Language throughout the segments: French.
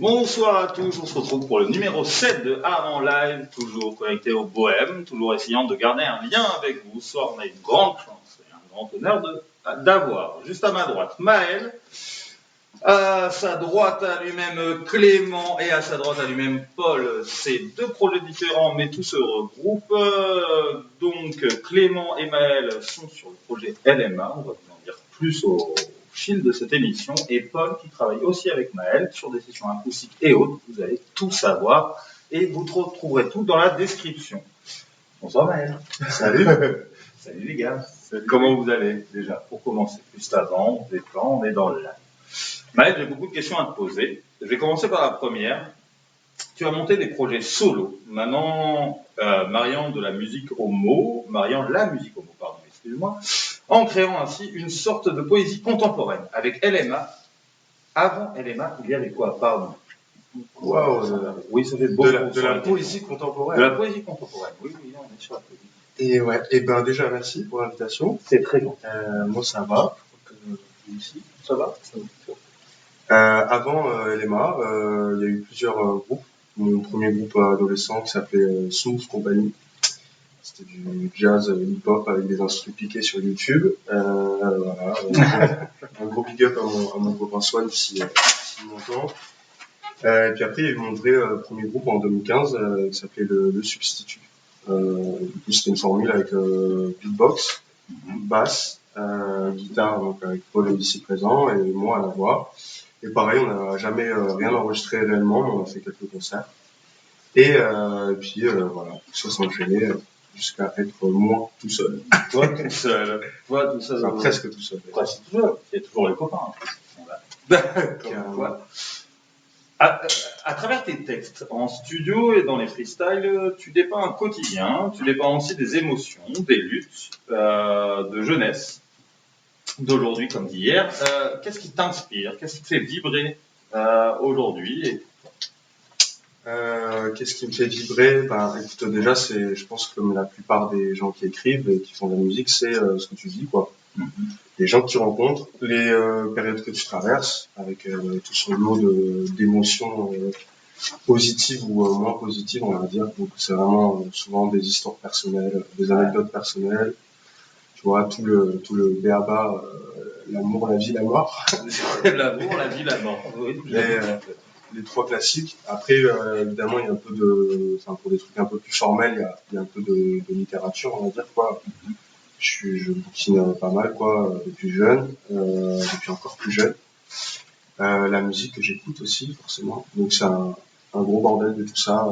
Bonsoir à tous, on se retrouve pour le numéro 7 de Art en Live, toujours connecté au Bohème, toujours essayant de garder un lien avec vous. Ce soir, on a une grande chance et un grand honneur d'avoir, juste à ma droite, Maël, à sa droite à lui-même Clément et à sa droite à lui-même Paul. C'est deux projets différents, mais tous se regroupent. Donc Clément et Maël sont sur le projet LMA, on va vous en dire plus au fil de cette émission, et Paul qui travaille aussi avec Maël sur des sessions acoustiques et autres. Vous allez tout savoir et vous retrouverez tout dans la description. Bonsoir Maël. Salut. Salut les gars. Salut. Comment vous allez déjà pour commencer? Juste avant, on détend, on est dans le live. Maël, j'ai beaucoup de questions à te poser. Je vais commencer par la première. Tu as monté des projets solo. Maintenant, mariant la musique au mot, pardon, excuse-moi, en créant ainsi une sorte de poésie contemporaine avec LMA. Avant LMA, il y avait quoi? Pardon. Oui, ça fait beaucoup. De la poésie contemporaine. De la poésie contemporaine, oui, on est sur la poésie. Et ouais, et ben déjà merci pour l'invitation. C'est très bon. Moi ça va. Ici, ça va? Avant LMA, il y a eu plusieurs groupes. Mon premier groupe adolescent qui s'appelait Smooth Company. C'était du jazz hip-hop avec des instruments piqués sur YouTube. Voilà. Un gros big up à mon copain Swan s'il m'entend. Et puis après, il y a eu mon vrai premier groupe en 2015 qui s'appelait le Substitut. Du coup, c'était une formule avec beatbox, basse, guitare, donc avec Paul ici présent et moi à la voix. Et pareil, on n'a jamais rien enregistré réellement, mais on a fait quelques concerts. Et puis voilà, tout ça s'est enchaîné jusqu'à être moi tout seul. Toi tout seul. Enfin, presque tout seul. Presque tout seul. Il y a toujours les copains. Carrément. À travers tes textes, en studio et dans les freestyles, tu dépeins un quotidien, tu dépeins aussi des émotions, des luttes, de jeunesse, d'aujourd'hui comme d'hier. Qu'est-ce qui t'inspire? Qu'est-ce qui te fait vibrer aujourd'hui? Qu'est-ce qui me fait vibrer? Ben, écoute, déjà, je pense que comme la plupart des gens qui écrivent et qui font de la musique, c'est ce que tu dis, quoi. Les gens que tu rencontres, les périodes que tu traverses, avec tout son lot d'émotions positives ou moins positives, on va dire. Donc, c'est vraiment souvent des histoires personnelles, des anecdotes personnelles. Tu vois, tout le béaba, l'amour, la vie, la mort. L'amour, la vie, la mort. Oui, les trois classiques. Après, évidemment, il y a un peu pour des trucs un peu plus formels, il y a un peu de littérature, on va dire, quoi. Je bouquine pas mal, quoi, depuis jeune, depuis encore plus jeune. La musique que j'écoute aussi, forcément. Donc, c'est un gros bordel de tout ça.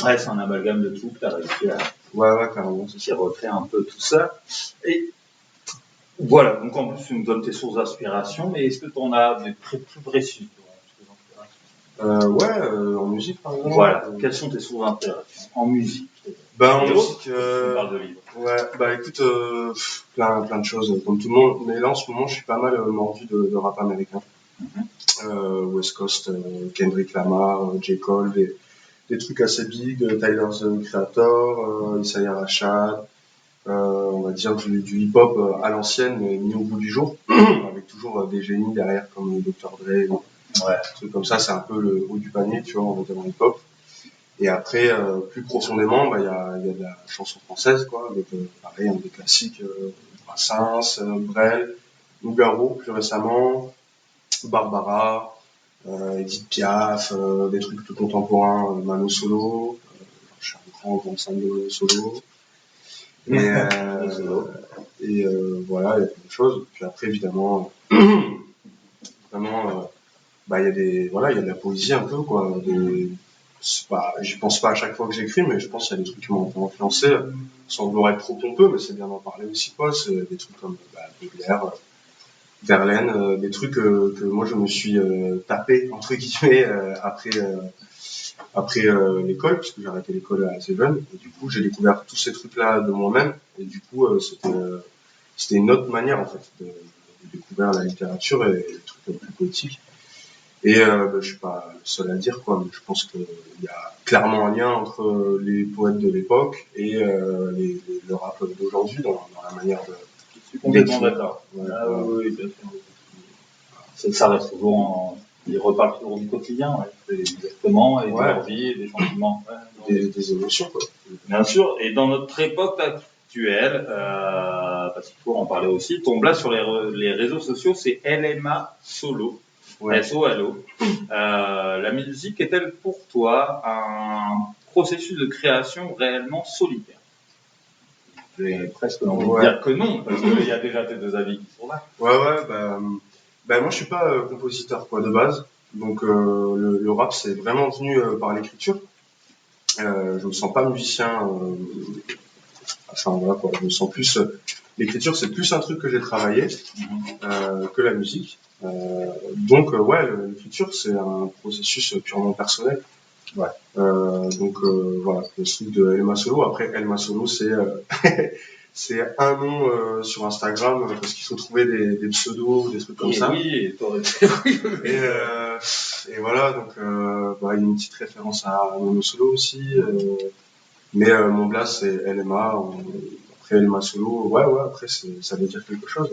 Ouais, c'est un amalgame de tout que tu as réussi à. Ouais, carrément. Qui refait un peu tout ça. Et voilà, donc en plus, tu nous donnes tes sources d'inspiration, mais est-ce que tu en as des plus précises? En musique, par exemple. Voilà, quelles sont tes sources d'inspiration en musique? En musique, tu parles de livres. Ouais, écoute, plein de choses, comme tout le monde. Mais là, en ce moment, je suis pas mal mordu de rap américain. West Coast, Kendrick Lamar, J. Cole, des trucs assez big, Tyler the Creator, Isaiah Rashad, on va dire du hip-hop à l'ancienne, mais mis au bout du jour, avec toujours des génies derrière comme Dr. Dre, trucs comme ça, c'est un peu le haut du panier, tu vois, on va dire en hip-hop. Et après, plus profondément, il y a de la chanson française, quoi, avec pareil, des classiques, Brassens, Brel, Nougaro, plus récemment, Barbara, Edith Piaf, des trucs plus contemporains, Mano Solo, je suis un grand fan de Mano Solo. Et voilà, il y a plein de choses. Puis après, évidemment, vraiment, il y a il y a de la poésie un peu, quoi. J'y pense pas à chaque fois que j'écris, mais je pense qu'il y a des trucs qui m'ont influencé, sans vouloir être trop pompeux, mais c'est bien d'en parler aussi, quoi. C'est des trucs comme Baudelaire, Verlaine, des trucs que moi je me suis tapé entre guillemets après l'école, puisque j'ai arrêté l'école assez jeune, et du coup j'ai découvert tous ces trucs-là de moi-même, et du coup c'était une autre manière en fait de découvrir la littérature et les trucs plus poétiques. Et je suis pas le seul à le dire, quoi, mais je pense qu'il y a clairement un lien entre les poètes de l'époque et le rap d'aujourd'hui dans la manière de. Je suis complètement d'accord. Oui, bien sûr. Ça reste toujours Ils reparlent toujours du quotidien, ouais. C'est exactement, et de Ouais. leur vie, et des sentiments. Ouais, non, des émotions, quoi. bien sûr, et dans notre époque actuelle, parce qu'il faut en parler aussi, ton blast sur les réseaux sociaux, c'est LMA Solo, Ouais. SOLO. La musique est-elle pour toi un processus de création réellement solitaire? J'ai presque envie de dire que non, parce qu'il y a déjà tes deux avis qui sont là. Ouais, moi je suis pas compositeur quoi de base, donc le rap c'est vraiment venu par l'écriture. Je me sens pas musicien, enfin voilà quoi, je me sens plus. L'écriture c'est plus un truc que j'ai travaillé que la musique. Donc ouais, l'écriture c'est un processus purement personnel. Ouais. Donc voilà, le truc de Elma Solo. Après Elma Solo c'est c'est un nom sur Instagram parce qu'il faut trouver des pseudos, des trucs comme ça. Oui, et t'aurais Et voilà, donc il y a une petite référence à Mono Solo aussi. Mais mon blast c'est LMA. Après LMA Solo, ouais, après ça veut dire quelque chose.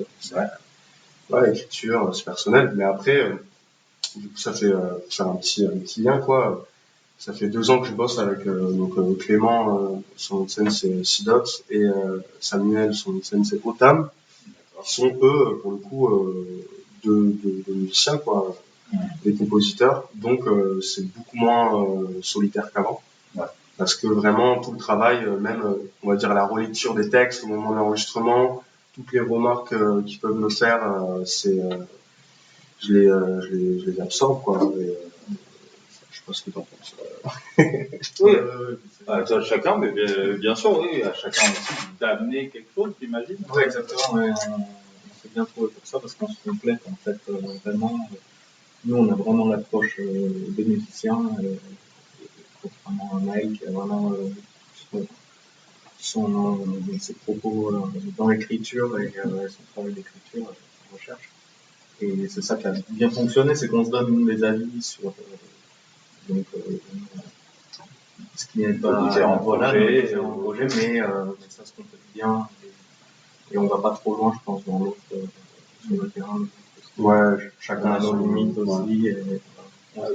Ouais, écriture, c'est personnel. Mais après, du coup, ça fait faire un petit lien quoi. Ça fait 2 ans que je bosse avec Clément, son nom de scène c'est Sidot, et Samuel, son nom de scène c'est Otam, qui sont eux, pour le coup, de musiciens, quoi, des compositeurs. Donc c'est beaucoup moins solitaire qu'avant. Ouais. Parce que vraiment, tout le travail, même, on va dire, la relecture des textes au moment de l'enregistrement, toutes les remarques qu'ils peuvent me faire, je les absorbe, quoi. Et, je sais pas ce que t'en penses. Oui, à chacun, mais bien sûr, oui, à chacun aussi d'amener quelque chose, j'imagine. Oui, exactement. Ouais, on s'est bien trouvé pour ça parce qu'on se complète en fait vraiment. Nous, on a vraiment l'approche des musiciens, contrairement à Mike qui a vraiment ses propos dans l'écriture et son travail d'écriture, sa recherche. Et c'est ça qui a bien fonctionné, c'est qu'on se donne des avis sur donc, ce qui n'est pas différents projets, mais ça se complète bien et on va pas trop loin, je pense, dans l'autre sur le terrain. Ouais, Chacun a nos limites aussi. Et,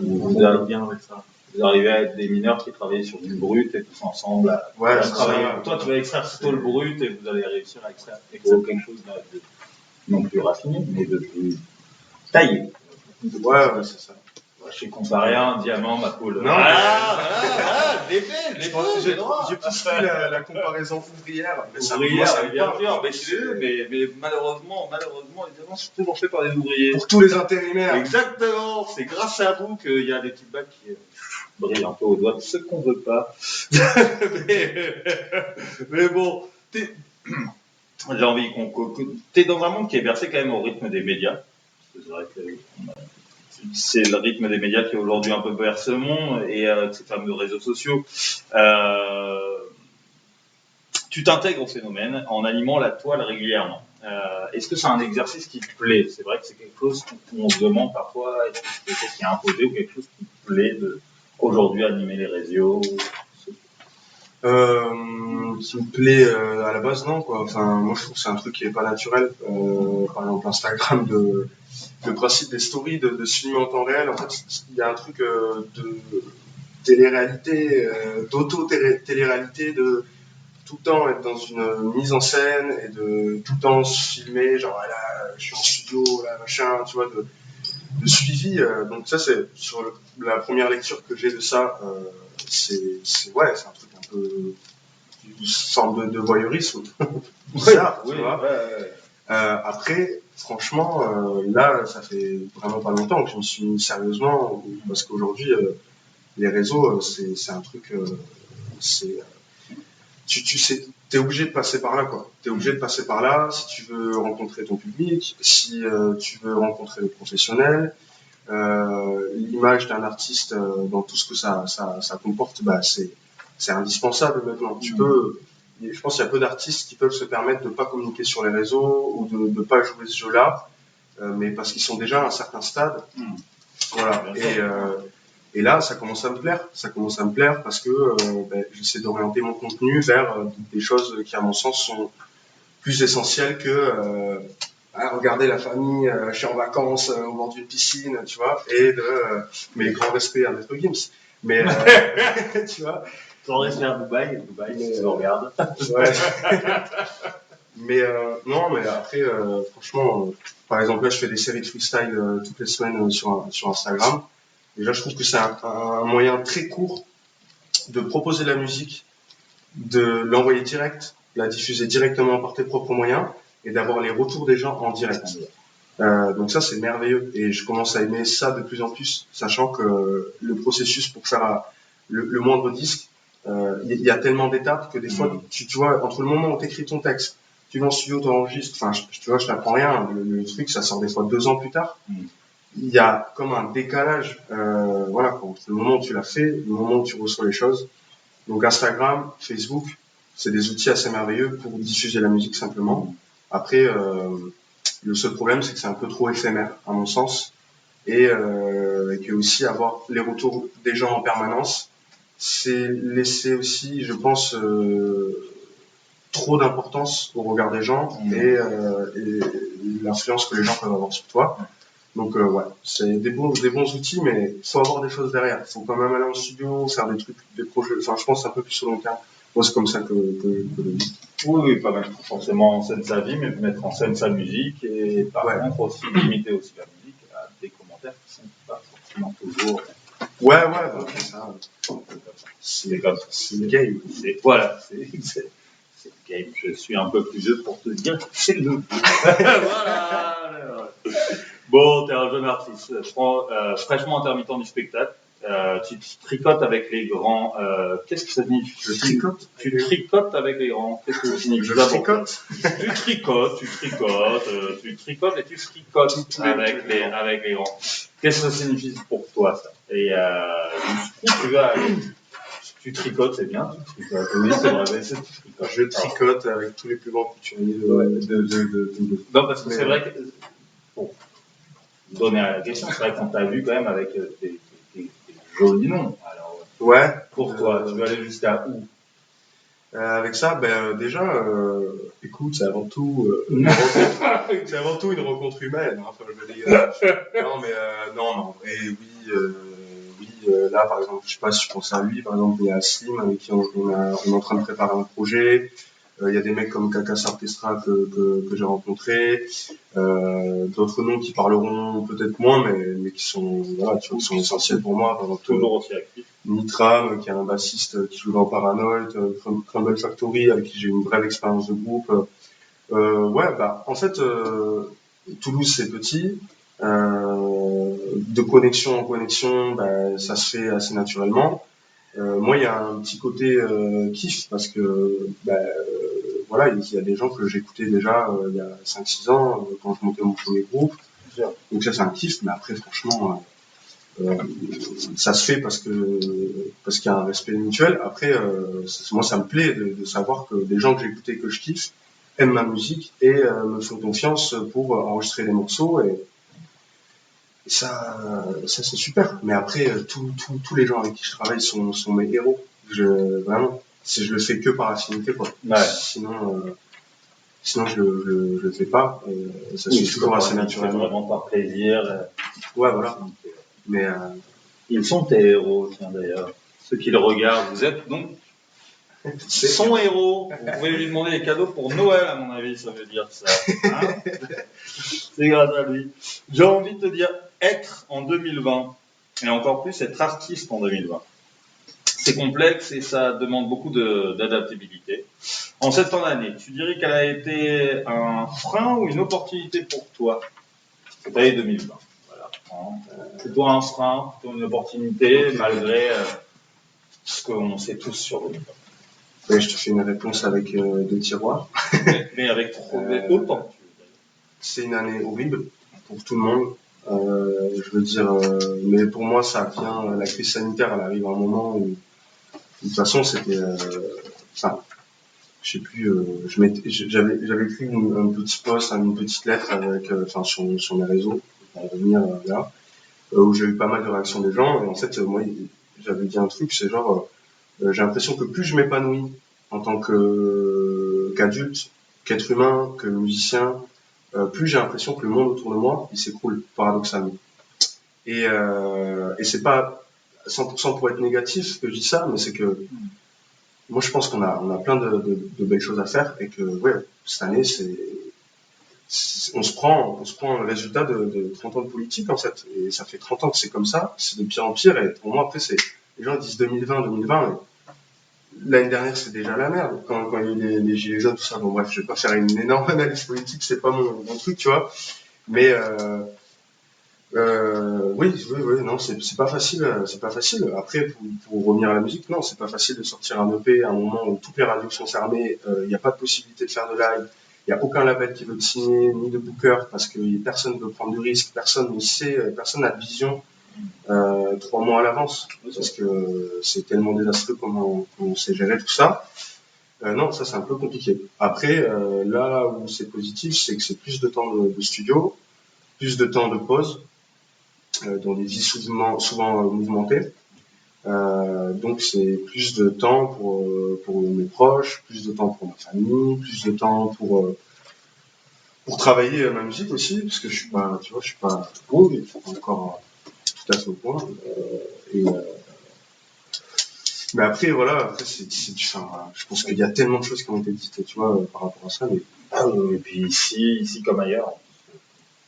Vous allez bien avec ça. Vous arrivez à être des mineurs qui travaillent sur du brut et tous ensemble à travailler. Toi, tu vas extraire plutôt le brut et vous allez réussir à extraire quelque chose de non plus raffiné, mais de plus taillé. Ouais, c'est ça. Je suis comparé à un diamant, ma poule. Non, je l'ai fait, j'ai plus pris la comparaison ouvrière. Mais ça, ouvrière, moi, ça me bien parle, sûr, quoi. mais malheureusement, les diamants sont toujours faits par des ouvriers. Pour tous les intérimaires. Exactement, c'est grâce à vous qu'il y a des petites bagues qui brillent un peu au doigt, ce qu'on veut pas. mais bon, j'ai envie t'es dans un monde qui est versé quand même au rythme des médias. C'est vrai que c'est le rythme des médias qui aujourd'hui un peu berce le monde et ces fameux réseaux sociaux. Tu t'intègres au phénomène en animant la toile régulièrement. Est-ce que c'est un exercice qui te plaît? C'est vrai que c'est quelque chose qu'on se demande parfois, est-ce que c'est quelque chose qui est imposé ou quelque chose qui te plaît de aujourd'hui animer les réseaux? Qui me plaît à la base, non, quoi. Enfin, moi je trouve que c'est un truc qui est pas naturel. Par exemple, Instagram, le principe des stories, de se filmer en temps réel, en fait, il y a un truc de télé-réalité, d'auto-télé-réalité, de tout le temps être dans une mise en scène et de tout le temps se filmer, genre là, je suis en studio, là, machin, tu vois, de suivi. Donc ça, c'est sur la première lecture que j'ai de ça, c'est un truc un peu une sorte de voyeurisme bizarre, tu vois. Après, franchement, là, ça fait vraiment pas longtemps que je me suis mis sérieusement, parce qu'aujourd'hui, les réseaux, c'est un truc, tu sais, t'es obligé de passer par là, quoi. T'es obligé de passer par là si tu veux rencontrer ton public, si tu veux rencontrer le professionnel. L'image d'un artiste dans tout ce que ça comporte, c'est indispensable maintenant. Je pense qu'il y a peu d'artistes qui peuvent se permettre de ne pas communiquer sur les réseaux ou de ne pas jouer ce jeu-là, mais parce qu'ils sont déjà à un certain stade. Voilà. Et là, ça commence à me plaire. Ça commence à me plaire parce que j'essaie d'orienter mon contenu vers des choses qui, à mon sens, sont plus essentielles que regarder la famille, je suis en vacances au bord d'une piscine, tu vois, et mais grand respect à Maître Gims. Mais, tu vois. Sans rester à Dubaï, si tu le regardes. Ouais. Mais non, mais après, franchement, par exemple, là, je fais des séries de freestyle toutes les semaines sur Instagram. Déjà, je trouve que c'est un moyen très court de proposer la musique, de l'envoyer direct, la diffuser directement par tes propres moyens et d'avoir les retours des gens en direct. Donc ça, c'est merveilleux et je commence à aimer ça de plus en plus, sachant que le processus pour faire le moindre disque, il y a tellement d'étapes que des fois, tu vois, entre le moment où tu écris ton texte, tu vas en studio, tu enregistres, enfin, tu vois, je t'apprends rien, le truc, ça sort des fois 2 ans plus tard. Il y a comme un décalage, voilà, entre le moment où tu l'as fait, le moment où tu reçois les choses. Donc Instagram, Facebook, c'est des outils assez merveilleux pour diffuser la musique simplement. Après, le seul problème, c'est que c'est un peu trop éphémère, à mon sens, et que aussi avoir les retours des gens en permanence, c'est laisser aussi, je pense, trop d'importance au regard des gens et l'influence que les gens peuvent avoir sur toi. Donc ouais, c'est des bons outils, mais il faut avoir des choses derrière. Il faut quand même aller en studio, faire des trucs, des projets. Enfin, je pense un peu plus sur le long terme. Moi, c'est comme ça que Oui, pas mettre forcément en scène sa vie, mais mettre en scène sa musique et par contre aussi limiter aussi la musique à des commentaires qui sont pas forcément toujours. Ouais, bah, c'est ça. C'est comme ça. C'est le game. Voilà, c'est le game. Je suis un peu plus vieux pour te dire que c'est le jeu. Voilà. Bon, t'es un jeune artiste, fraîchement intermittent du spectacle. Tu tricotes avec les grands. Qu'est-ce que ça signifie? Je tricote. Tu tricotes avec les grands. Qu'est-ce que ça signifie? Je tricote. Tu tricotes et tu fricotes avec les grands. Qu'est-ce que ça signifie pour toi, ça? Et jusqu'où tu vas aller? Tu tricotes, c'est bien. Tu tricotes. Oui, c'est vrai, mais tu tricotes. Je tricote avec tous les plus grands couturiers Non, parce que c'est vrai que, pour donner à la question, c'est vrai qu'on t'a vu quand même avec des jolis noms. Alors, ouais. Pour toi, tu veux aller jusqu'à où? Avec ça, déjà, écoute, c'est avant tout une rencontre humaine. Hein, enfin, je veux dire. Non, mais non, en vrai, oui. Là, par exemple, je sais pas si je pense à lui. Par exemple, il y a Slim avec qui on est en train de préparer un projet. Il y a des mecs comme Kakas Orchestra que j'ai rencontrés. D'autres noms qui parleront peut-être moins, mais qui sont voilà, qui sont essentiels pour moi. Par exemple, toujours aussi actif. Nitram, qui est un bassiste qui joue dans Paranoid, Crumble Factory, avec qui j'ai une brève expérience de groupe. Ouais, en fait, Toulouse c'est petit. De connexion en connexion, ça se fait assez naturellement. Moi, il y a un petit côté kiff parce que voilà, il y a des gens que j'écoutais déjà il y a 5-6 ans quand je montais mon premier groupe. Donc ça, c'est un kiff, mais après, franchement, ça se fait parce qu'il y a un respect mutuel. Après, moi, ça me plaît de savoir que des gens que j'écoutais, que je kiffe, aiment ma musique et me font confiance pour enregistrer les morceaux. Et ça c'est super. Mais après, tous les gens avec qui je travaille sont mes héros. Vraiment, si je le fais que par affinité, quoi. Ouais. Sinon je le fais pas. Ça se fait toujours assez naturellement. Vraiment par plaisir. Ouais, voilà. Mais ils sont tes héros, tiens d'ailleurs. Ceux qui le regardent, vous êtes donc son héros. Vous pouvez lui demander des cadeaux pour Noël, à mon avis, ça veut dire ça. Hein. C'est grâce à lui. J'ai envie de te dire, être en 2020, et encore plus être artiste en 2020. C'est complexe et ça demande beaucoup d'adaptabilité. En cette fin d'année, tu dirais qu'elle a été un frein ou une opportunité pour toi, cette année 2020? Voilà. Plutôt un frein, plutôt une opportunité, malgré ce qu'on sait tous sur 2020. Ouais, je te fais une réponse avec 2 tiroirs. mais avec trop autant. C'est une année horrible pour tout le monde. Je veux dire, mais pour moi, ça vient. La crise sanitaire, elle arrive à un moment où, de toute façon, c'était. Enfin, je sais plus. J'avais écrit un petit post, une petite lettre avec, sur mes réseaux, pour revenir là, où j'ai eu pas mal de réactions des gens. Et en fait, moi, j'avais dit un truc, c'est genre, j'ai l'impression que plus je m'épanouis en tant qu'adulte, qu'être humain, que musicien, plus j'ai l'impression que le monde autour de moi, il s'écroule, paradoxalement. Et c'est pas 100% pour être négatif que je dis ça, mais c'est que moi je pense qu'on a plein de belles choses à faire et que ouais, cette année on se prend le résultat de 30 ans de politique en fait. Et ça fait 30 ans que c'est comme ça, c'est de pire en pire. Et pour moi après les gens disent 2020. L'année dernière, c'est déjà la merde. Quand il y a eu les gilets jaunes, tout ça. Bon, bref, je vais pas faire une énorme analyse politique, c'est pas mon truc, tu vois. Mais, oui, non, c'est pas facile, c'est pas facile. Après, pour revenir à la musique, non, c'est pas facile de sortir un EP à un moment où toutes les radios sont fermées, il n'y a pas de possibilité de faire de live, il n'y a aucun label qui veut te signer, ni de booker, parce que personne ne veut prendre de risque, personne ne sait, personne n'a de vision. 3 mois à l'avance, parce que c'est tellement désastreux comment on sait gérer tout ça. Non, ça c'est un peu compliqué. Après, là où c'est positif, c'est que c'est plus de temps de studio, plus de temps de pause, dans des vies souvent mouvementées. Donc c'est plus de temps pour mes proches, plus de temps pour ma famille, plus de temps pour travailler ma musique aussi, parce que je suis pas pro, mais je suis pas encore tout à fait au point. Mais après, voilà, enfin, je pense qu'il y a tellement de choses qui ont été dites, tu vois, par rapport à ça. Mais... Et puis ici comme ailleurs,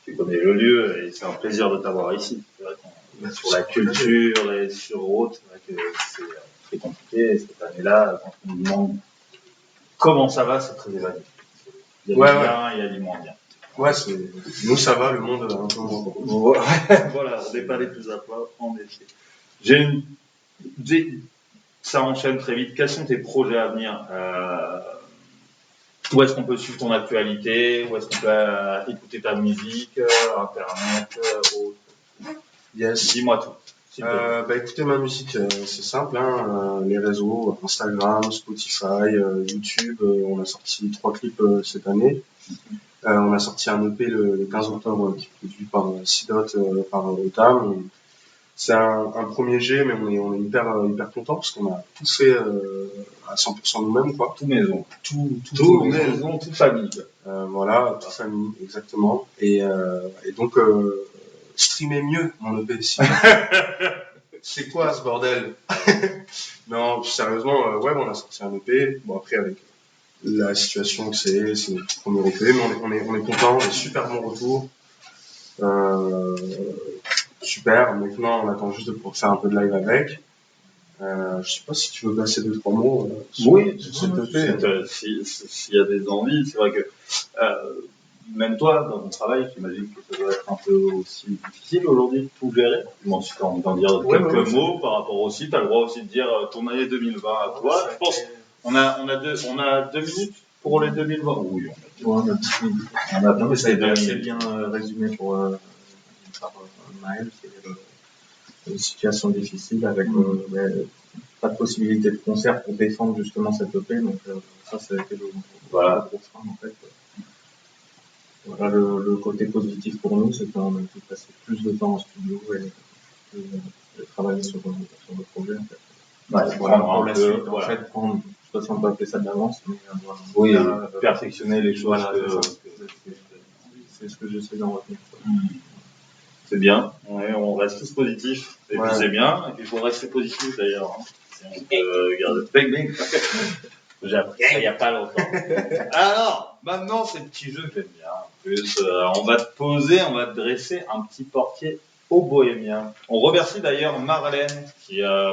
tu connais le lieu et c'est un plaisir de t'avoir ici. C'est vrai qu'on sur la culture et sur autre, c'est vrai que c'est très compliqué. Et cette année-là, quand on nous demande comment ça va, c'est très évalué. Il y a du bien, il y a du moins bien. Ouais, nous ça va, le monde un peu moins. Voilà, on n'est pas les plus à plat, en effet. Ça enchaîne très vite. Quels sont tes projets à venir? Où est-ce qu'on peut suivre ton actualité? Où est-ce qu'on peut écouter ta musique? Internet, autre? Yes. Dis-moi tout. Écoutez, ma musique, c'est simple, hein, les réseaux, Instagram, Spotify, YouTube. On a sorti 3 clips cette année. On a sorti un EP le 15 octobre qui est produit par Sidot, par Otam. C'est un premier jet, mais on est hyper contents parce qu'on a tout fait à 100% nous-mêmes, quoi. Tout maison. Tout maison, toute famille. Voilà, toute famille, exactement. Et donc, streamer mieux mon EP. C'est quoi ce bordel? Non, sérieusement, ouais, on a sorti un EP. Bon, après, avec la situation que c'est notre premier EP, mais on est content, on est super bon retour. Super, maintenant on attend juste de pouvoir faire un peu de live avec. Je sais pas si tu veux passer 2-3 mots sur cette EP. S'il y a des envies, c'est vrai que même toi, dans ton travail, j'imagine que ça doit être un peu aussi difficile aujourd'hui de tout gérer. Bon, si tu as envie d'en dire quelques mots par rapport aussi, tu as le droit aussi de dire ton année 2020 à toi. Je pense on a 2 minutes pour les 2020. Oui, on a 10 minutes. Non, mais ça a été assez bien résumé par Maël. C'est une situation difficile avec pas de possibilité de concert pour défendre justement cette EP. Donc ça a été le gros frein en fait. Voilà, le côté positif pour nous, c'est qu'on a pu passer plus de temps en studio et travailler sur le projet. En fait. Voilà, pour la suite, en fait, je ne sais pas si on peut appeler ça de l'avance, mais perfectionner les choses. Voilà, c'est ce que j'essaie d'en retenir. C'est bien, on reste tous positifs, et puis c'est bien, et puis il faut rester positif d'ailleurs. Hein. Si on peut garder j'ai appris ça il n'y a pas longtemps. Alors, maintenant, ces petits jeux que j'aime bien. En plus, on va te poser, on va te dresser un petit portier au bohémien. On remercie d'ailleurs Marlène,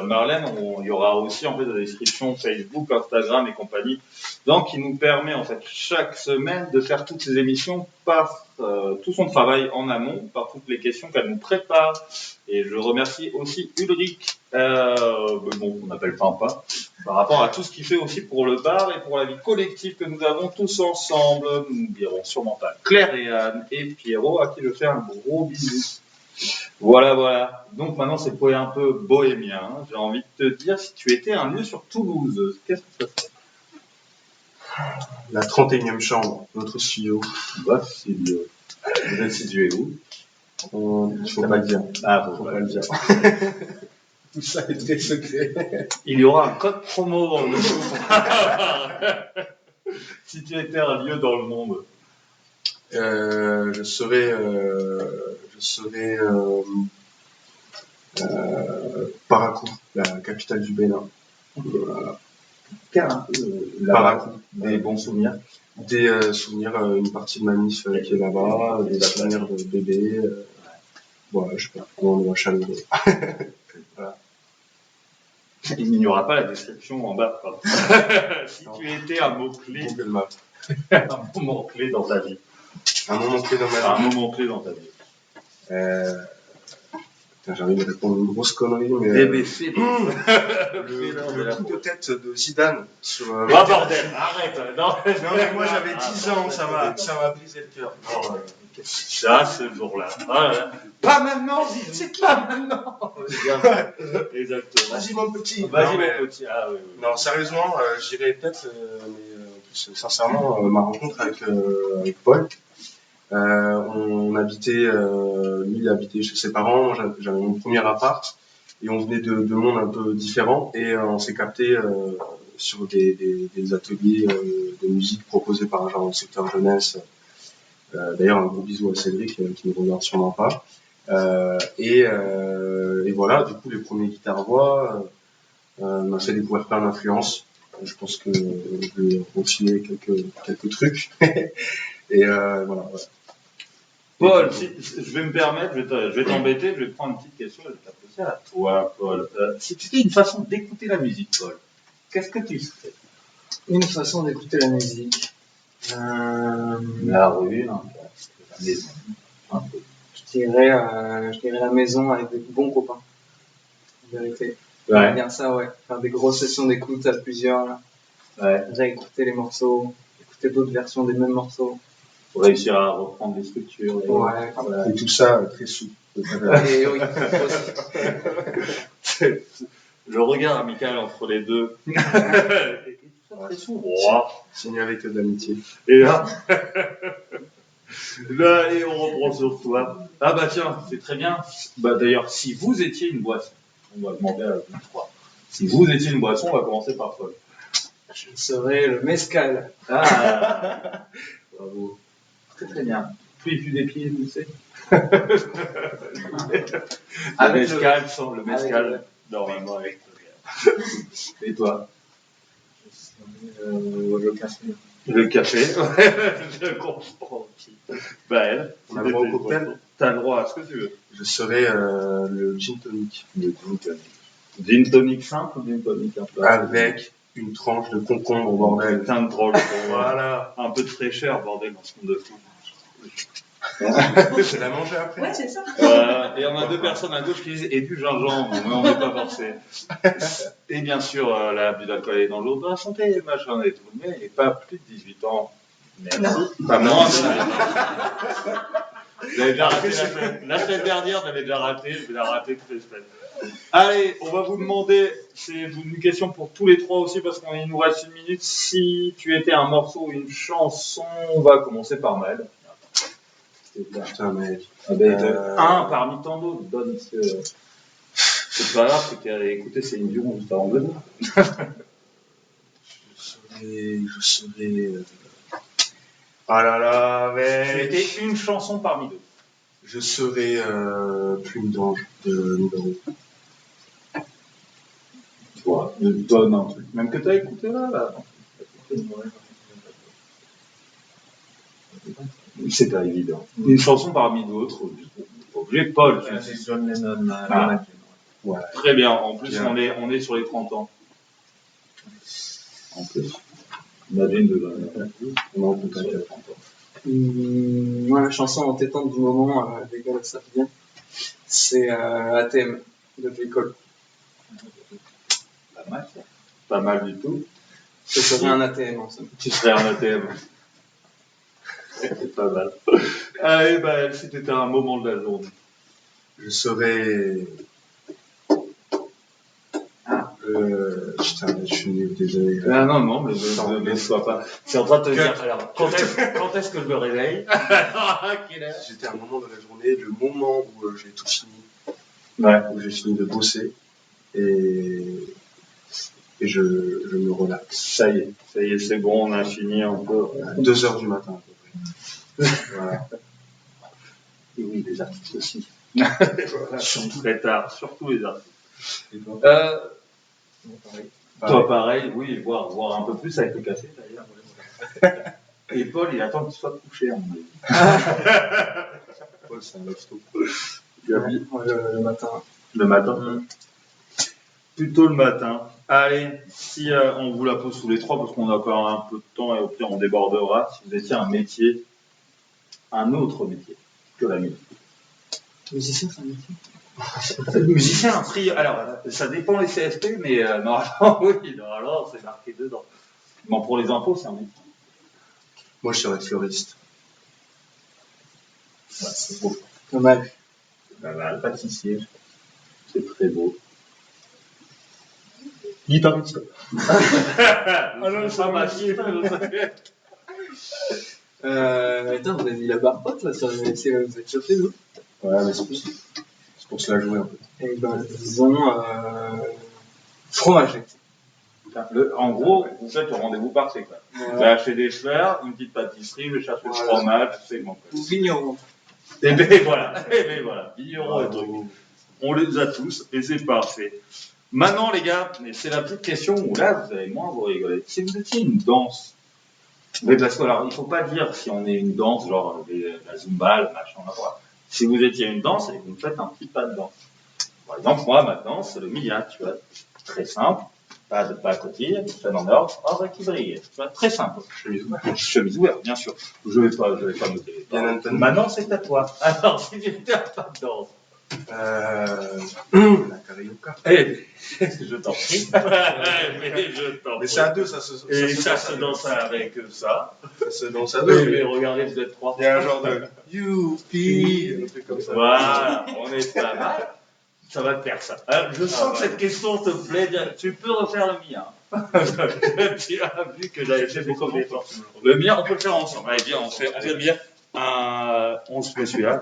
Marlène, il y aura aussi en fait la description Facebook, Instagram et compagnie, donc qui nous permet en fait chaque semaine de faire toutes ces émissions par tout son travail en amont, par toutes les questions qu'elle nous prépare. Et je remercie aussi Ulrich, on appelle Pampa, par rapport à tout ce qu'il fait aussi pour le bar et pour la vie collective que nous avons tous ensemble. Nous n'oublierons sûrement pas Claire et Anne et Pierrot, à qui je fais un gros bisou. Voilà. Donc maintenant, c'est pour un peu bohémien. J'ai envie de te dire, si tu étais un lieu sur Toulouse, qu'est-ce que ça serait? La 31e chambre, notre studio. Votre studio. Vous êtes situé où? Il faut pas le dire. Faut pas le dire. Tout ça est très secret. Il y aura un code promo dans le monde. Si tu étais un lieu dans le monde. Je serais Parakou, la capitale du Bénin. Voilà. Là-bas, des bons souvenirs. Des souvenirs, une partie de ma nièce qui est là-bas, des souvenirs de bébé. Voilà, je sais pas, on est chaleureux. Voilà. Il n'y aura pas la description en bas. Si tu étais un mot-clé, Google Maps. un moment-clé dans ta vie. Un moment clé dans ma vie. Un moment-clé dans ta vie. J'ai envie de répondre une grosse connerie, mais. BBC. Le coup de tête de Zidane sur. Ah bordel, arrête. Non, mais moi j'avais 10 ans, ça m'a brisé le cœur. Ça, ce jour-là. Voilà. Pas maintenant, c'est pas maintenant. Exactement. Vas-y mon petit. Vas-y mon petit. Ah oui, oui. Non, sérieusement, je dirais peut-être, mais en plus, sincèrement, ma rencontre avec Paul. On habitait, lui il habitait chez ses parents, moi j'avais mon premier appart, et on venait de mondes un peu différents, et on s'est capté sur des ateliers de musique proposés par genre le secteur jeunesse. D'ailleurs, un gros bisou à Cédric qui ne regarde sûrement pas. Et voilà, du coup, les premiers guitares-voix m'a fait découvrir plein d'influences. Je pense que je vais refiler quelques trucs. Et voilà. Paul, je vais me permettre, je vais t'embêter, je vais te prendre une petite question, je vais t'appeler à toi, Paul. Si tu étais une façon d'écouter la musique, Paul, qu'est-ce que tu serais? Une façon d'écouter la musique. La rue, hein, la maison, un peu. Je dirais la maison avec des bons copains. En vérité. Ouais. Bien ça, ouais. Faire des grosses sessions d'écoute à plusieurs, là. Ouais. Réécouter les morceaux, écouter d'autres versions des mêmes morceaux. Pour réussir à reprendre des structures. Ouais. Et tout ça très sous. Et oui, Le regard amical entre les deux. Et tout ça très souvent. Signé avec de l'amitié. Et là, et on reprend sur toi. Ah bah tiens, c'est très bien. Bah d'ailleurs, si vous étiez une boisson, on va demander à vous trois. Si vous étiez une boisson, on va commencer par Paul. je serais le mezcal. Ah, bravo. Très très bien. Plus des pieds, tu sais. Avec Mezcal, sans le mezcal, normalement avec le Et toi? Le café. Le café, je comprends. Bah elle, On a le droit au cocktail. T'as le droit à ce que tu veux. Je serais le gin tonic. Le gin tonic. Gin tonic simple ou gin tonic un peu? Avec une tranche de concombre, bordel. Putain de drôle. Voilà. Un peu de fraîcheur, bordel, dans ce monde de fou. Je la manger après. Ouais, c'est ça. Et on a deux personnes à gauche qui disent et du gingembre, mais on n'est pas forcé. Et bien sûr, l'abus d'alcool est dangereux pour la santé, machin et tout, mais pas plus de 18 ans. Merci. Pas moins de 18 ans. J'avais déjà raté la semaine dernière, j'avais déjà raté, je vais la rater toutes les semaines. Allez, on va vous demander, c'est une question pour tous les trois aussi, parce qu'il nous reste une minute. Si tu étais un morceau ou une chanson, on va commencer par Maël. Putain, mec. Un parmi tant d'autres, donne ce que. C'est pas grave, c'est qu'il a écouté Céline Dion juste avant de venir. Je serais. Ah là là, Tu mec. étais une chanson parmi d'autres. Je serais Plume d'Ange de Nouvelle. Tu vois, donne un truc. Même que t'as écouté là. C'est pas évident. Une chanson parmi d'autres. Obligé, Paul. C'est John Lennon. Ouais. Très bien. En plus, Bien. on est sur les 30 ans. En plus. Imagine de on est sur les 30 ans. Moi, la chanson entêtante du moment, les gars, ça vient. C'est ATM de J. Cole. Pas mal, ça. Pas mal du tout. Ce serait un ATM en somme. Tu serais un ATM. C'est pas mal. Allez, bah, c'était un moment de la journée. Je serais. Putain, je suis nul, désolé. Ah non, mais ne sois pas. C'est en train de te dire, alors, quand est-ce que je me réveille? C'était un moment de la journée, le moment où j'ai tout fini. Ouais. Où j'ai fini de bosser. Et je me relaxe. Ça y est, c'est bon, on a fini encore. 2h du matin à peu près. Voilà. Et oui, les artistes aussi. Voilà. Surtout très tard, surtout les artistes. Et toi Pareil. Toi, pareil, oui, voir un peu plus avec le café d'ailleurs. Et Paul, il attend qu'il soit couché, à mon avis. Paul, c'est un love-tôt. Gabi, Le matin. le matin. Plutôt le matin. Allez, si on vous la pose tous les trois, parce qu'on a encore un peu de temps et au pire on débordera, si vous étiez un métier, un autre métier que la musique. Musicien, c'est un métier. Musicien, alors ça dépend les CSP, mais normalement, oui, normalement c'est marqué dedans. Bon, pour les impôts, c'est un métier. Moi, je serais fleuriste. Ouais, c'est beau. Pas mal. C'est pas mal. Pâtissier. C'est très beau. Guitariste. Ah non, c'est pas Attends, vous avez mis la barre haute là sur le métier, vous êtes chauffé, vous? Ouais, mais c'est pour se la jouer un peu. Eh ben, disons, fromager. En gros, vous faites le rendez-vous parfait. Quoi. Vous allez acheter des fleurs, une petite pâtisserie, vous cherchez le fromage, c'est bon. Ou vigneron. Et ben voilà, vigneron et trucs. On les a tous et c'est parfait. Maintenant, les gars, c'est la petite question où là, vous allez moins vous rigoler. Si vous étiez une danse, mais parce que alors, il ne faut pas dire si on est une danse, genre la Zumba, le machin, voilà. Si vous étiez une danse et que vous faites un petit pas de danse. Par exemple, moi, ma danse, c'est le Mia, tu vois. Très simple. Pas à côté, chaîne en ordre, ordre qui brille. Tu vois, très simple. Chemise ouverte, bien sûr. Je vais pas noter. Bien entendu. Maintenant, c'est à toi. Alors, si tu étais un pas de danse. La carioca. Eh, je t'en prie. Mais je t'en Mais prie. c'est à deux, ça se Et ça se danse avec ça. Ça se danse à Oui, deux. mais regardez, vous êtes trois. Il y a un genre de youpi, un truc comme ça. Voilà, on est pas mal. Ça va te faire ça. Alors, je sens que cette question te plaît. Tu peux refaire le mien. Tu as vu que j'avais fait beaucoup d'efforts. Le mien, on peut le faire ensemble. Allez, bien, on fait bien. On se fait celui-là.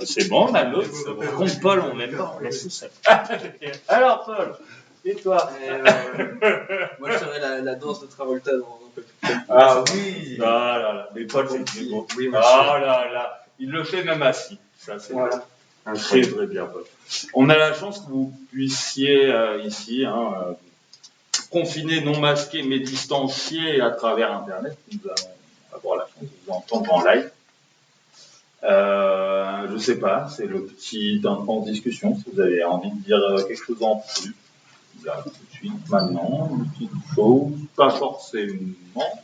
C'est bon, là, l'autre. Compte Paul, on l'aime pas, on laisse tout seul. Alors, Paul, et toi? Moi, je ferais la danse de Travolta dans Ah oui. Ah là là. Mais Paul, c'est plus beau. Oui, Ah là là. Il le fait même assis. Ça, c'est Voilà. très très bien, Paul. On a la chance que vous puissiez ici, confinés, non masqués, mais distanciés à travers Internet. Nous allons avoir la chance de vous entendre en live. Je sais pas, c'est le petit temps de discussion. Si vous avez envie de dire quelque chose en plus, là, tout de suite, maintenant, une petite chose, pas forcément.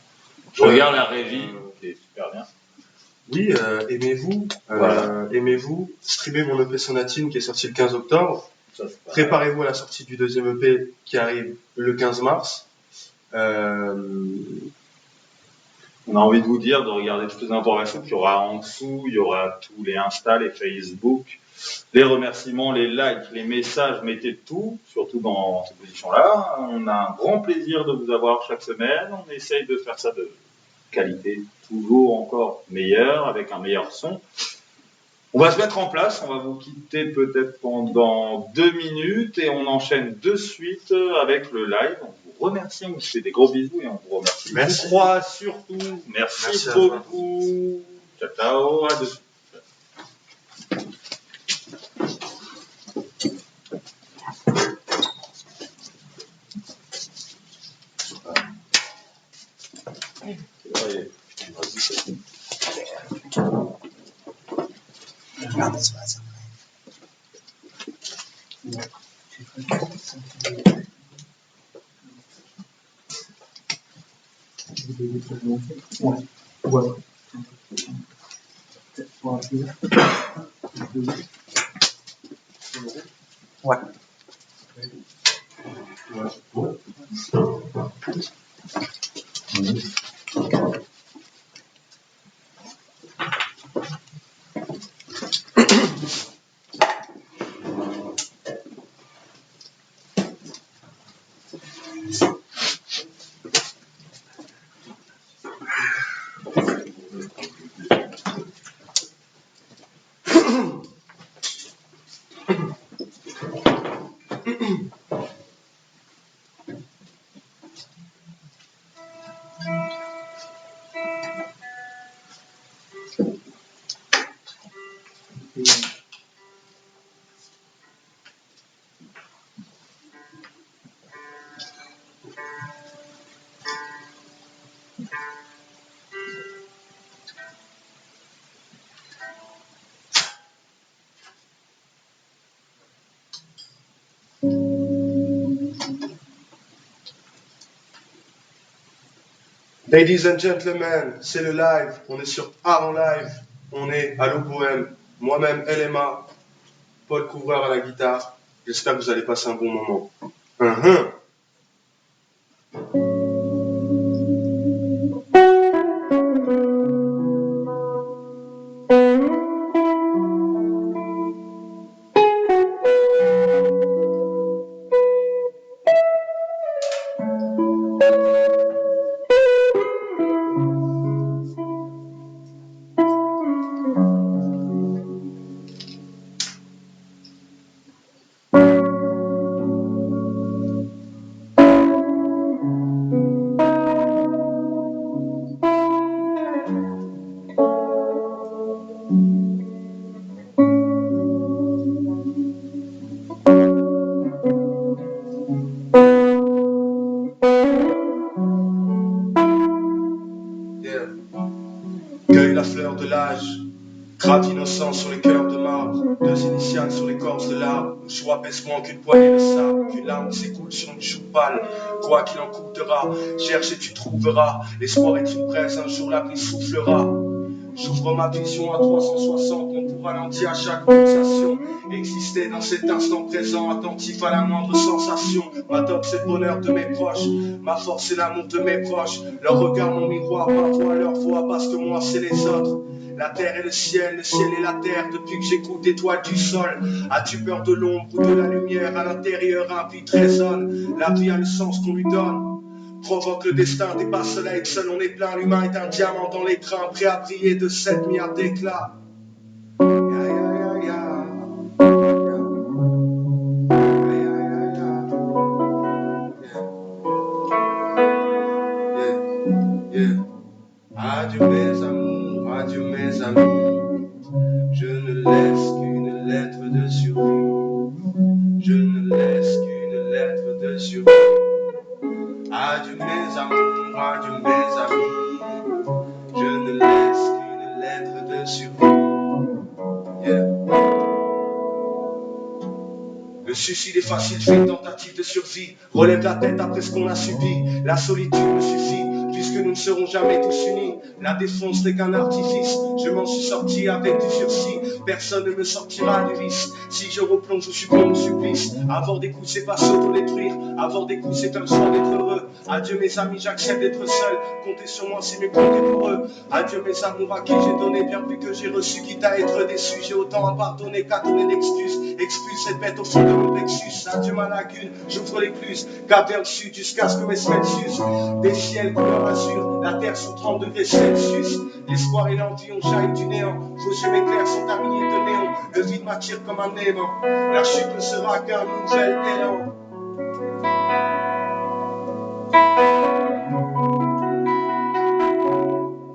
Je regarde la régie, qui est super bien. Oui, aimez-vous, Voilà. aimez-vous, streamez mon EP Sonatine qui est sorti le 15 octobre. Ça, c'est pas Préparez-vous à la sortie du deuxième EP qui arrive le 15 mars. On a envie de vous dire de regarder toutes les informations qu'il y aura en dessous. Il y aura tous les Insta, les Facebook, les remerciements, les likes, les messages. Mettez tout, surtout dans cette position-là. On a un grand plaisir de vous avoir chaque semaine. On essaye de faire ça de qualité toujours encore meilleure, avec un meilleur son. On va se mettre en place, on va vous quitter peut-être pendant 2 minutes et on enchaîne de suite avec le live. On vous remercie, on vous fait des gros bisous et on vous remercie. Merci. Vous trois surtout. Merci à toi. beaucoup. Ciao, ciao, à de suite. Ladies and gentlemen, c'est le live. On est sur Art en live. On est à l'O-Bohème. Moi-même, LMA. Paul Couvreur à la guitare. J'espère que vous allez passer un bon moment. Cueille la fleur de l'âge, gratte innocent sur les cœurs de marbre, deux initiales sur l'écorce de l'arbre, le choix pèse moins qu'une poignée de sable, qu'une larme qui s'écoule sur une joue pâle, quoi qu'il en coûtera, cherche et tu trouveras, l'espoir est une presse, un jour la pluie soufflera. J'ouvre ma vision à 360, mon pour ralenti à chaque pulsation. Exister dans cet instant présent, attentif à la moindre sensation. Ma top c'est le bonheur de mes proches, ma force c'est l'amour de mes proches. Leur regard, mon miroir, ma voix, leur voix, parce que moi c'est les autres. La terre et le ciel et la terre, depuis que j'écoute l'étoile du sol. As-tu peur de l'ombre ou de la lumière? À l'intérieur, un vide résonne. La vie a le sens qu'on lui donne. Provoque le destin, dépasse soleil, seul on est plein. L'humain est un diamant dans l'écrin, prêt à briller de 7 milliards d'éclats. Adieu mes amours, adieu mes amis. Je ne laisse qu'une lettre de survie. Je ne laisse qu'une lettre de survie. Adieu mes amours, adieu mes amis. Je ne laisse qu'une lettre de survie. Le suicide est facile, fait une tentative de survie. Relève la tête après ce qu'on a subi. La solitude me suffit, puisque nous ne serons jamais tous unis. La défense n'est qu'un artifice. Je m'en suis sorti avec du sursis. Personne ne me sortira du vice. Si je replonge, je succombe au supplice. Avoir des coups, c'est pas s'auto-détruire. Avoir des coups, c'est un choix d'être heureux. Adieu mes amis, j'accepte d'être seul. Comptez sur moi, c'est mieux compter pour eux. Adieu mes amours à qui j'ai donné bien plus que j'ai reçu. Quitte à être déçu, j'ai autant à pardonner qu'à donner d'excuses. Expulse cette bête au fond de mon plexus. Adieu ma lagune, j'ouvre l'écluse. Cap vers le sud jusqu'à ce que mes semelles s'usent. Des ciels couleur azur, la terre sous 30 degrés Celsius. L'espoir et l'envie ont jailli du néant. Vos yeux m'éclairent sont un millier de néons. Le vide m'attire comme un aimant. La chute ne sera qu'un nouvel élan.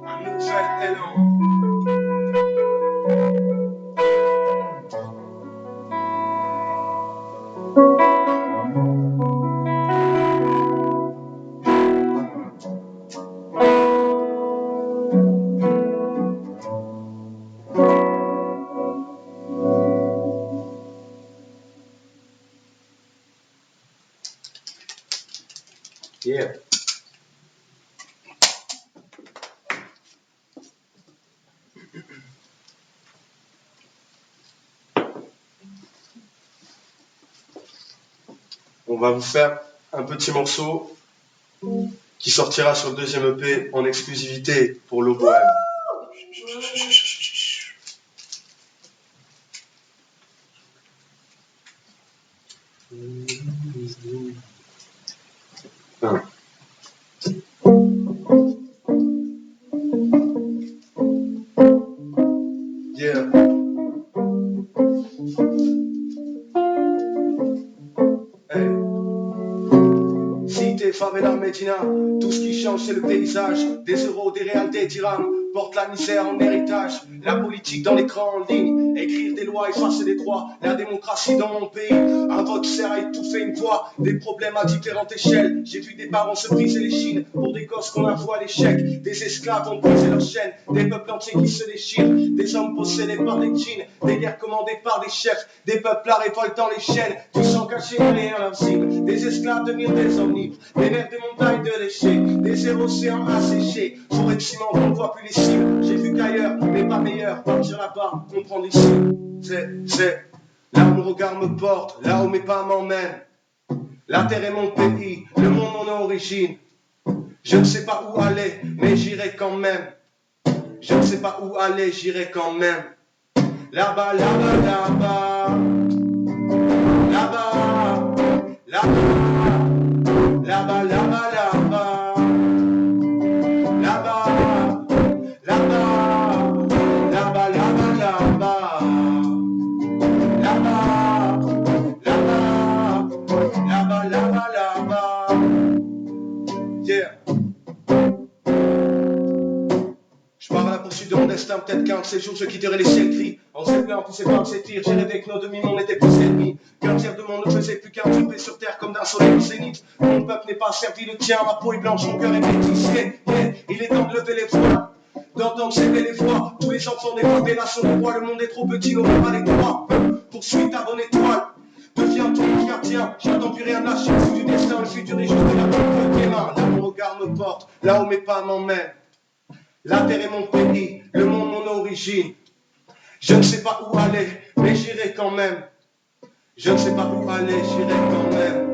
Un nouvel élan. Yeah. On va vous faire un petit morceau qui sortira sur le deuxième EP en exclusivité pour l'O-Bohème. Yeah. Hey. Cité, favela, Medina, tout ce qui change c'est le paysage. Des euros, des réals, des dirhams, porte la misère en héritage. la politique dans l'écran en ligne, écrire des lois, effacer des droits, la démocratie dans mon pays. Un vote sert à étouffer une voix, des problèmes à différentes échelles. J'ai vu des parents se briser les chines pour des gosses qu'on avoue à l'échec. Des esclaves ont brisé leurs chaînes, des peuples entiers qui se déchirent, des hommes possédés par des djinns, des guerres commandées par des chefs, des peuples à révolte dans les chaînes, du sang caché derrière leurs cibles, des esclaves devenir des hommes libres, des mers, des montagnes de déchets, des océans asséchés, forêts de ciment qu'on ne voit plus les cibles. J'ai vu qu'ailleurs, mais pas meilleur, partir là-bas, comprendre ici. C'est là où mon regard me porte, là où mes pas m'emmènent. La terre est mon pays, le monde mon origine. Je ne sais pas où aller, mais j'irai quand même. Je ne sais pas où aller, j'irai quand même. Là-bas, là-bas, là-bas. Là-bas, là-bas. Là-bas, là-bas, là-bas. Là-bas, là-bas. Là-bas, là-bas, là-bas. Là-bas, là-bas. Là-bas, là-bas, là-bas. Yeah. Je pars à la poursuite de mon destin, peut-être qu'un de ces jours je quitterai les ciels gris. En zeppelin, poussé par ces tirs, j'ai rêvé que nos demi-mondes n'étaient plus ennemis. Qu'un tiers de monde ne faisait plus qu'un tour sur terre comme d'un soleil au zénith. Mon peuple n'est pas servi, le tien, ma peau est blanche, mon cœur est métissé. Yeah, il est temps de lever les voiles, d'entendre s'élever les voix. Tous les enfants des peuples et nations de roi, le monde est trop petit, n'aura pas les droits. Poursuis ta bonne étoile, deviens ton gardien. J'attends plus rien de la chance du destin, le futur est juste la main de tes mains. Là où mon regard me porte, là où mes pas m'emmènent. La terre est mon pays, le monde mon origine. Je ne sais pas où aller, mais j'irai quand même. Je ne sais pas où aller, j'irai quand même.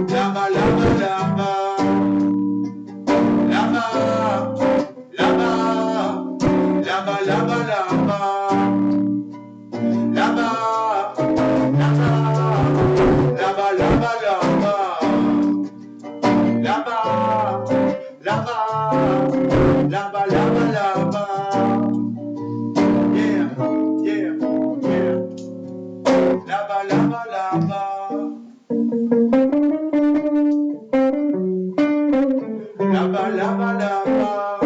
Là-bas, là-bas, là-bas. Là-bas, là-bas. Là-bas, là-bas, là-bas. Là-bas, là-bas. Là-bas, là-bas, là-bas. Là-bas, là-bas. Là-bas, là-bas, là-bas. Yeah, yeah, yeah. Là-bas, là-bas, là-bas. Là-bas, là-bas, là-bas.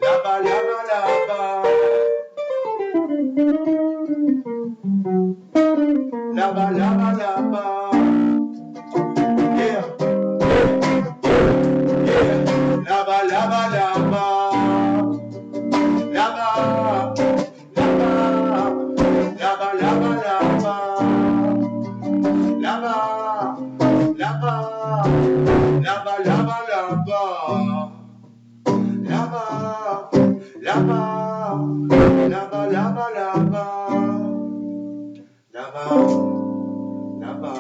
Là-bas, là-bas, là-bas. Là-bas, là-bas, là-bas. Yeah. Là-bas, là-bas, là-bas. Là-bas, là-bas. Là-bas, là-bas, là-bas. Là-bas, là-bas. Là-bas, là-bas, là-bas. Là-bas, là-bas. Là-bas, là-bas, là-bas. Là-bas, là-bas.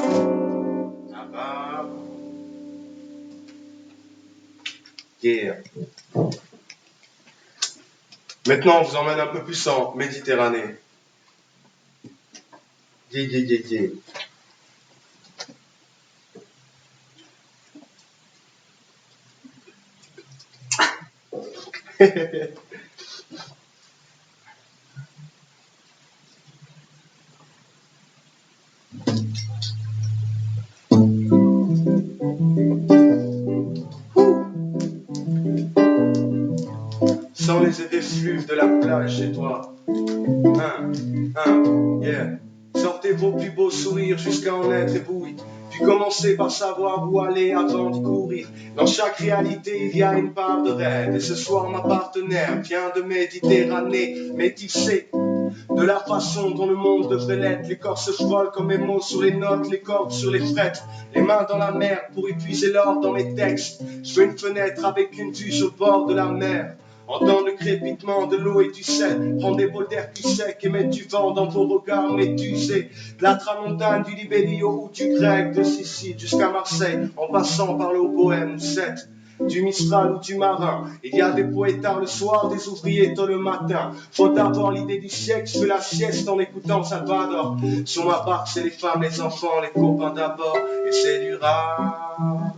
Là-bas. Yeah. Maintenant, on vous emmène un peu plus en Méditerranée. Yeah, yeah, yeah, yeah. Sans les effluves de la plage chez toi. Yeah. Sortez vos plus beaux sourires jusqu'à en être ébouis. Puis commencez par savoir où aller avant d'y courir. Dans chaque réalité, il y a une part de rêve. Et ce soir, ma partenaire vient de Méditerranée, métissée. De la façon dont le monde devrait l'être. Les corps se frôlent comme mes mots sur les notes, les cordes sur les frettes. Les mains dans la mer pour épuiser l'or dans mes textes. Je veux une fenêtre avec une vue sur le bord de la mer. Entendre le crépitement de l'eau et du sel. Prendre des bols d'air plus sec et mettre du vent dans vos regards médusés. De la tramontane, du Libério ou du grec. De Sicile jusqu'à Marseille, en passant par le Haut-Bohème ou Sète. Du Mistral ou du marin. Il y a des poétards le soir, des ouvriers tôt le matin. Faut avoir l'idée du siècle, je fais la sieste en écoutant Salvador. Sur ma barque, c'est les femmes, les enfants, les copains d'abord. Et c'est du rap.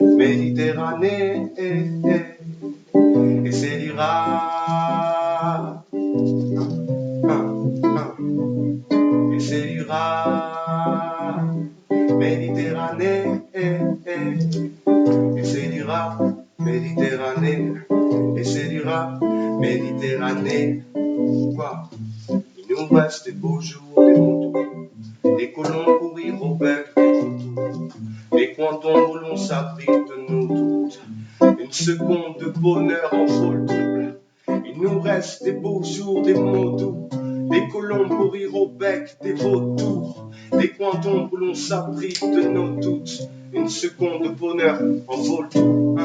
Méditerranée. Et c'est du rap. Et c'est du rap. Méditerranée. Et c'est du rap. Méditerranée. nous reste des beaux jours, des motos, des colons courir au bec des photos, des coins d'ombre où l'on s'abrite de nos doutes, une seconde de bonheur en folle trouble. Il nous reste des beaux jours, des mots doux, des colons courir au bec des vautours, des coins d'ombre où l'on s'abrite de nos doutes, une seconde de bonheur en folle trouble.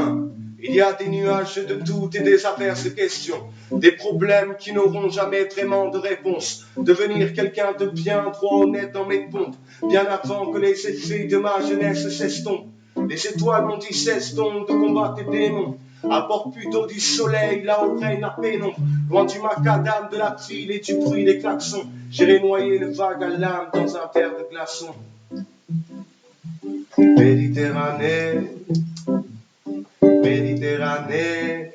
Il y a des nuages de doutes et des averses de questions, des problèmes qui n'auront jamais vraiment de réponse. Devenir quelqu'un de bien, trop honnête dans mes pompes, bien avant que les effets de ma jeunesse s'estompent. Les étoiles m'ont dit cesse donc de combattre tes démons. Apporte plutôt du soleil là où règne la pénombre. Loin du macadam, de la file et du bruit des klaxons. J'irai noyer le vague à l'âme dans un verre de glaçons. Méditerranée, Méditerranée,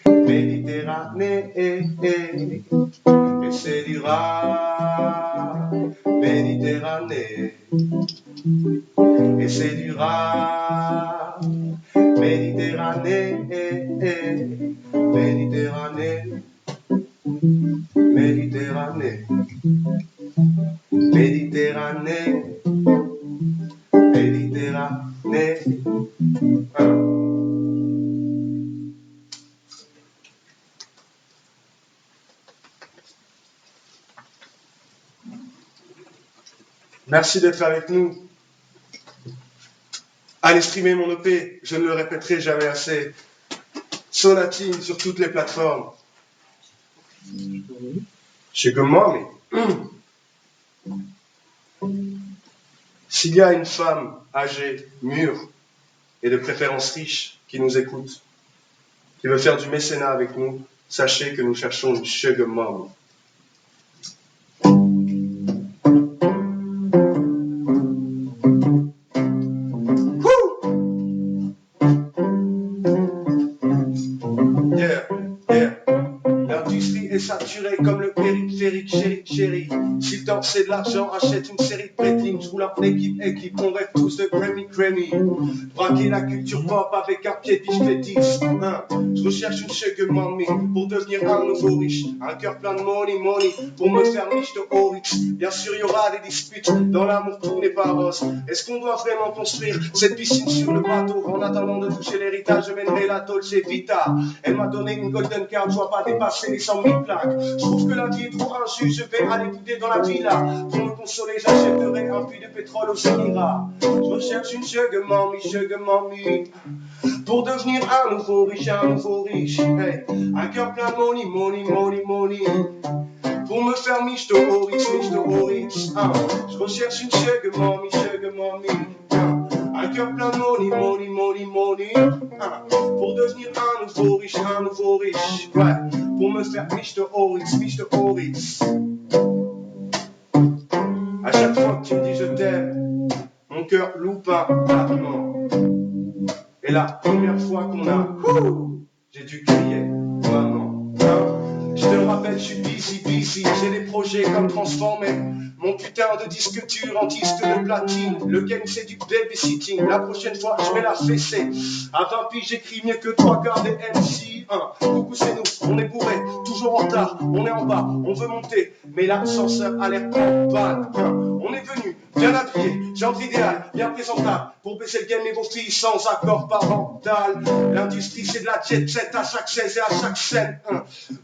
Méditerranée, et c'est du rap. Méditerranée, et c'est du rap. Méditerranée, Méditerranée, Méditerranée, Méditerranée, Méditerranée. Merci d'être avec nous. Allez streamer mon EP, je ne le répéterai jamais assez. Sonatine sur toutes les plateformes. Sugar Mommy. S'il y a une femme âgée, mûre et de préférence riche qui nous écoute, qui veut faire du mécénat avec nous, sachez que nous cherchons une Sugar Mommy. Saturé comme le périphérique, chéri. S'il t'en c'est de l'argent, achète une série de breaking. Je roule en équipe, on rêve tous de Grammy. Braquer la culture pop avec un pied biche. Je recherche une sugar mommy pour devenir un nouveau riche. Un cœur plein de money, pour me faire miche de Oryx. Bien sûr, il y aura des disputes, dans l'amour tout n'est pas rose. Est-ce qu'on doit vraiment construire cette piscine sur le bateau? En attendant de toucher l'héritage, je mènerai la Dolce Vita. Elle m'a donné une golden card, je dois pas dépasser les 100 000 plaques. Je trouve que la vie est trop injuste, je vais aller bouder dans la villa. Pour me consoler, j'achèterai un puits de pétrole aux Émirats. Je recherche une sugar mommy, pour devenir un nouveau riche. Hey. Un cœur plein de money, pour me faire miche de Oryx. Je recherche une sugar mommy. Un cœur plein de money, pour devenir un nouveau riche, ouais, pour me faire miche de Oryx. À chaque fois que tu me dis je t'aime, mon cœur loupe un battement. Et la première fois qu'on a, j'ai dû crier, maman. Je te le rappelle, je suis busy, j'ai des projets comme transformer mon putain de disque dur en disque de platine. Le game c'est du babysitting, la prochaine fois je vais la fesser. À 20 piges j'écris mieux que 3/4 des MC. Coucou c'est nous, on est bourré, toujours en retard, on est en bas, on veut monter, mais l'ascenseur a l'air en panne. On est venu, bien habillé, genre idéal, bien présentable, pour baisser le game et vos filles sans accord parental. L'industrie c'est de la jet set à chaque 16 et à chaque scène.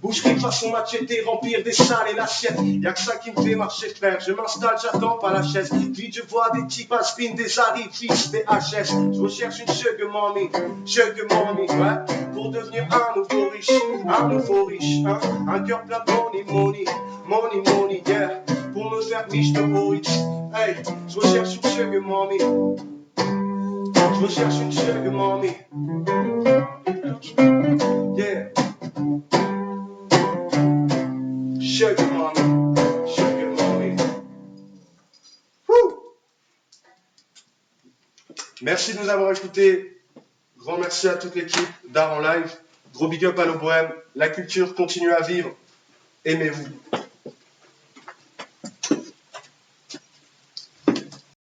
Boucherie façon machete, remplir des salles et l'assiette. Y'a que ça qui me fait marcher frère, je m'installe, j'attends pas la chaise. Vite je vois des types à spin, des arifices, des HS. Je recherche une sugar mommy, ouais, pour devenir un nouveau riche, un cœur plein de money, yeah, pour me faire miche de Oryx. Hey, je recherche une sugar mommy, yeah, sugar mommy. Woo! Merci de nous avoir écoutés. Grand merci à toute l'équipe d'Art en Live. Gros big up à nos bohèmes. La culture continue à vivre. Aimez-vous.